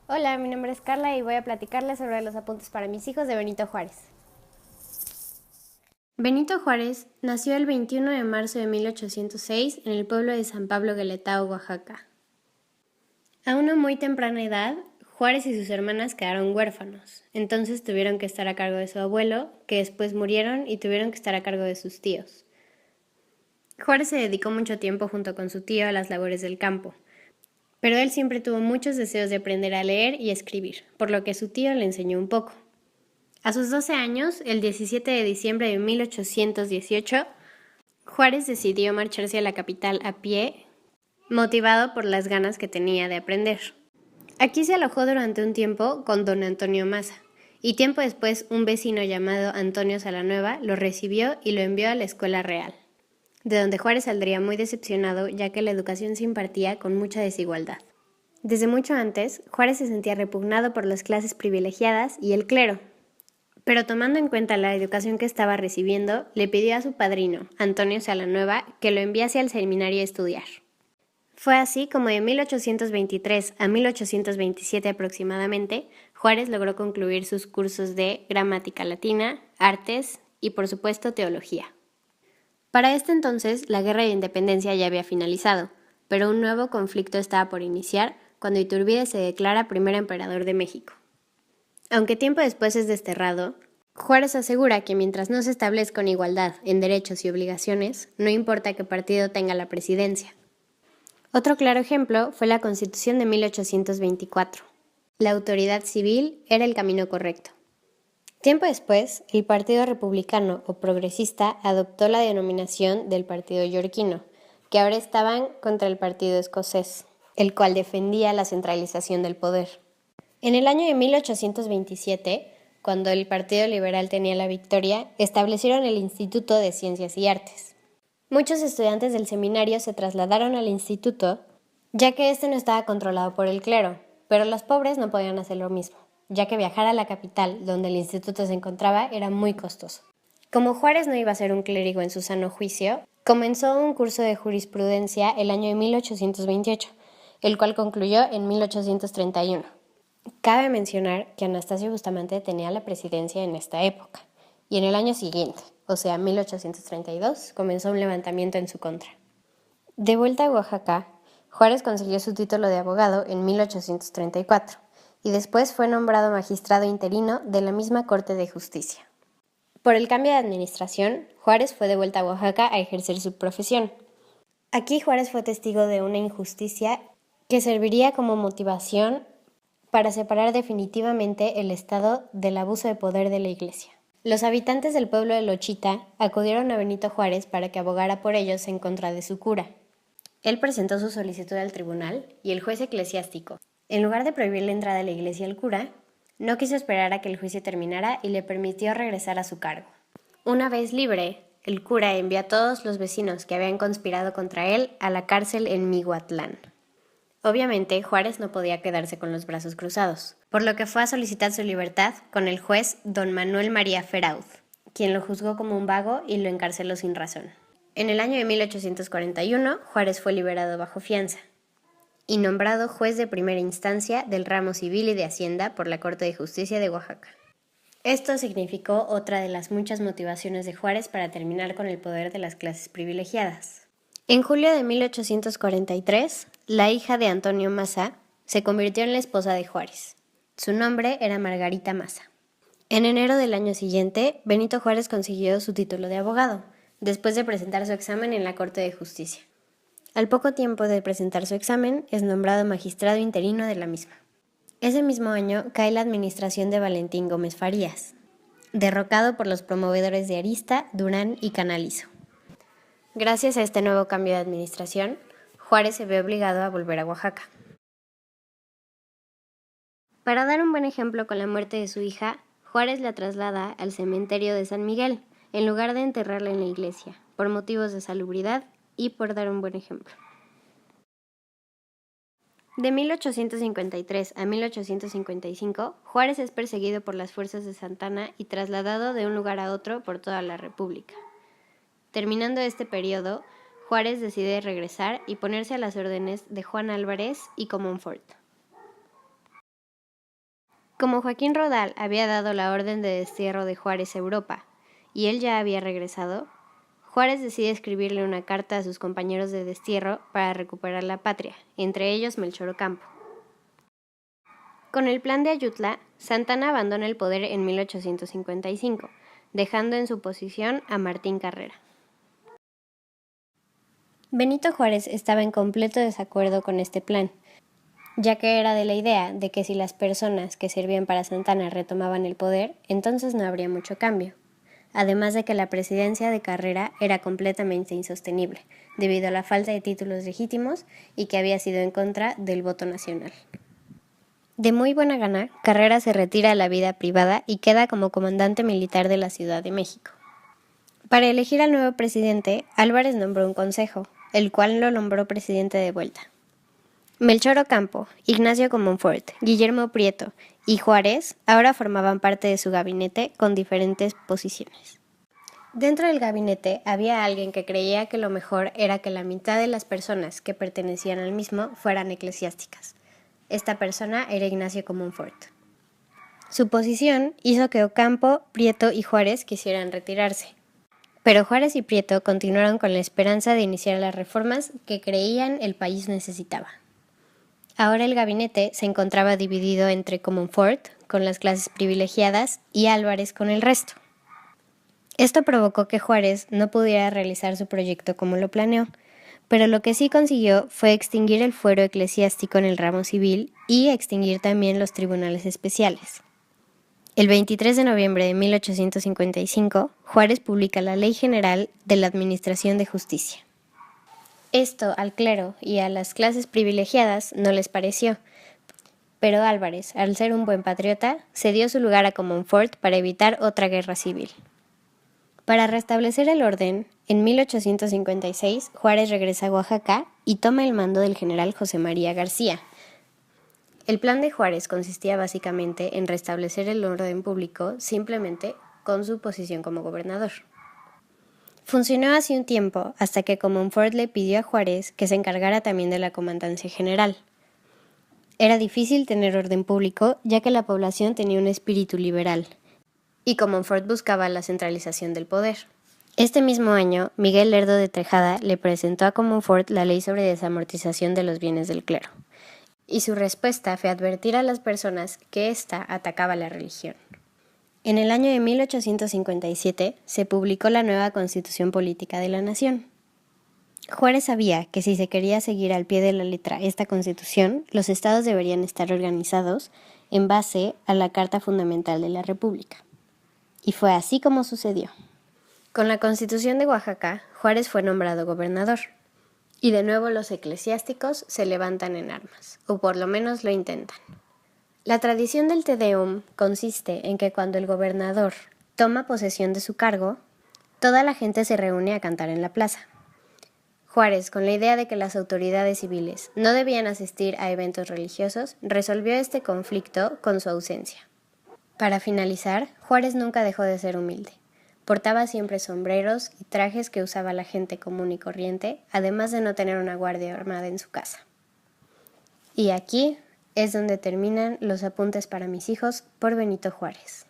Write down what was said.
Hola, mi nombre es Carla y voy a platicarles sobre los apuntes para mis hijos de Benito Juárez. Benito Juárez nació el 21 de marzo de 1806 en el pueblo de San Pablo Gueletao, Oaxaca. A una muy temprana edad, Juárez y sus hermanas quedaron huérfanos, entonces tuvieron que estar a cargo de su abuelo, que después murieron y tuvieron que estar a cargo de sus tíos. Juárez se dedicó mucho tiempo junto con su tío a las labores del campo, pero él siempre tuvo muchos deseos de aprender a leer y escribir, por lo que su tío le enseñó un poco. A sus 12 años, el 17 de diciembre de 1818, Juárez decidió marcharse a la capital a pie, motivado por las ganas que tenía de aprender. Aquí se alojó durante un tiempo con don Antonio Maza, y tiempo después un vecino llamado Antonio Salanueva lo recibió y lo envió a la Escuela Real, de donde Juárez saldría muy decepcionado ya que la educación se impartía con mucha desigualdad. Desde mucho antes, Juárez se sentía repugnado por las clases privilegiadas y el clero, pero tomando en cuenta la educación que estaba recibiendo, le pidió a su padrino, Antonio Salanueva, que lo enviase al seminario a estudiar. Fue así como de 1823 a 1827 aproximadamente, Juárez logró concluir sus cursos de gramática latina, artes y, por supuesto, teología. Para este entonces, la Guerra de Independencia ya había finalizado, pero un nuevo conflicto estaba por iniciar cuando Iturbide se declara primer emperador de México. Aunque tiempo después es desterrado, Juárez asegura que mientras no se establezca una igualdad en derechos y obligaciones, no importa qué partido tenga la presidencia. Otro claro ejemplo fue la Constitución de 1824. La autoridad civil era el camino correcto. Tiempo después, el Partido Republicano o Progresista adoptó la denominación del Partido Yorquino, que ahora estaban contra el Partido Escocés, el cual defendía la centralización del poder. En el año de 1827, cuando el Partido Liberal tenía la victoria, establecieron el Instituto de Ciencias y Artes. Muchos estudiantes del seminario se trasladaron al instituto, ya que este no estaba controlado por el clero, pero los pobres no podían hacer lo mismo, ya que viajar a la capital, donde el instituto se encontraba, era muy costoso. Como Juárez no iba a ser un clérigo en su sano juicio, comenzó un curso de jurisprudencia el año de 1828, el cual concluyó en 1831. Cabe mencionar que Anastasio Bustamante tenía la presidencia en esta época, y en el año siguiente, o sea 1832, comenzó un levantamiento en su contra. De vuelta a Oaxaca, Juárez consiguió su título de abogado en 1834, y después fue nombrado magistrado interino de la misma Corte de Justicia. Por el cambio de administración, Juárez fue de vuelta a Oaxaca a ejercer su profesión. Aquí Juárez fue testigo de una injusticia que serviría como motivación para separar definitivamente el Estado del abuso de poder de la Iglesia. Los habitantes del pueblo de Lochita acudieron a Benito Juárez para que abogara por ellos en contra de su cura. Él presentó su solicitud al tribunal y el juez eclesiástico, en lugar de prohibir la entrada a la iglesia al cura, no quiso esperar a que el juicio terminara y le permitió regresar a su cargo. Una vez libre, el cura envió a todos los vecinos que habían conspirado contra él a la cárcel en Mihuatlán. Obviamente, Juárez no podía quedarse con los brazos cruzados, por lo que fue a solicitar su libertad con el juez don Manuel María Feraud, quien lo juzgó como un vago y lo encarceló sin razón. En el año de 1841, Juárez fue liberado bajo fianza y nombrado juez de primera instancia del ramo civil y de Hacienda por la Corte de Justicia de Oaxaca. Esto significó otra de las muchas motivaciones de Juárez para terminar con el poder de las clases privilegiadas. En julio de 1843, la hija de Antonio Maza se convirtió en la esposa de Juárez. Su nombre era Margarita Maza. En enero del año siguiente, Benito Juárez consiguió su título de abogado, después de presentar su examen en la Corte de Justicia. Al poco tiempo de presentar su examen, es nombrado magistrado interino de la misma. Ese mismo año cae la administración de Valentín Gómez Farías, derrocado por los promovedores de Arista, Durán y Canalizo. Gracias a este nuevo cambio de administración, Juárez se ve obligado a volver a Oaxaca. Para dar un buen ejemplo con la muerte de su hija, Juárez la traslada al cementerio de San Miguel, en lugar de enterrarla en la iglesia, por motivos de salubridad y por dar un buen ejemplo. De 1853 a 1855, Juárez es perseguido por las fuerzas de Santana y trasladado de un lugar a otro por toda la República. Terminando este periodo, Juárez decide regresar y ponerse a las órdenes de Juan Álvarez y Comonfort. Como Joaquín Rodal había dado la orden de destierro de Juárez a Europa y él ya había regresado, Juárez decide escribirle una carta a sus compañeros de destierro para recuperar la patria, entre ellos Melchor Ocampo. Con el plan de Ayutla, Santa Anna abandona el poder en 1855, dejando en su posición a Martín Carrera. Benito Juárez estaba en completo desacuerdo con este plan, ya que era de la idea de que si las personas que servían para Santa Anna retomaban el poder, entonces no habría mucho cambio. Además de que la presidencia de Carrera era completamente insostenible, debido a la falta de títulos legítimos y que había sido en contra del voto nacional. De muy buena gana, Carrera se retira a la vida privada y queda como comandante militar de la Ciudad de México. Para elegir al nuevo presidente, Álvarez nombró un consejo, el cual lo nombró presidente de vuelta. Melchor Ocampo, Ignacio Comonfort, Guillermo Prieto y Juárez ahora formaban parte de su gabinete con diferentes posiciones. Dentro del gabinete había alguien que creía que lo mejor era que la mitad de las personas que pertenecían al mismo fueran eclesiásticas. Esta persona era Ignacio Comonfort. Su posición hizo que Ocampo, Prieto y Juárez quisieran retirarse. Pero Juárez y Prieto continuaron con la esperanza de iniciar las reformas que creían el país necesitaba. Ahora el gabinete se encontraba dividido entre Comonfort, con las clases privilegiadas, y Álvarez con el resto. Esto provocó que Juárez no pudiera realizar su proyecto como lo planeó, pero lo que sí consiguió fue extinguir el fuero eclesiástico en el ramo civil y extinguir también los tribunales especiales. El 23 de noviembre de 1855, Juárez publica la Ley General de la Administración de Justicia. Esto al clero y a las clases privilegiadas no les pareció, pero Álvarez, al ser un buen patriota, cedió su lugar a Comonfort para evitar otra guerra civil. Para restablecer el orden, en 1856 Juárez regresa a Oaxaca y toma el mando del general José María García. El plan de Juárez consistía básicamente en restablecer el orden público simplemente con su posición como gobernador. Funcionó así un tiempo hasta que Comonfort le pidió a Juárez que se encargara también de la comandancia general. Era difícil tener orden público ya que la población tenía un espíritu liberal y Comonfort buscaba la centralización del poder. Este mismo año, Miguel Lerdo de Tejada le presentó a Comonfort la ley sobre desamortización de los bienes del clero, y su respuesta fue advertir a las personas que ésta atacaba la religión. En el año de 1857 se publicó la nueva Constitución Política de la Nación. Juárez sabía que si se quería seguir al pie de la letra esta Constitución, los estados deberían estar organizados en base a la Carta Fundamental de la República. Y fue así como sucedió. Con la Constitución de Oaxaca, Juárez fue nombrado gobernador. Y de nuevo los eclesiásticos se levantan en armas, o por lo menos lo intentan. La tradición del Te Deum consiste en que cuando el gobernador toma posesión de su cargo, toda la gente se reúne a cantar en la plaza. Juárez, con la idea de que las autoridades civiles no debían asistir a eventos religiosos, resolvió este conflicto con su ausencia. Para finalizar, Juárez nunca dejó de ser humilde. Portaba siempre sombreros y trajes que usaba la gente común y corriente, además de no tener una guardia armada en su casa. Y aquí es donde terminan los apuntes para mis hijos por Benito Juárez.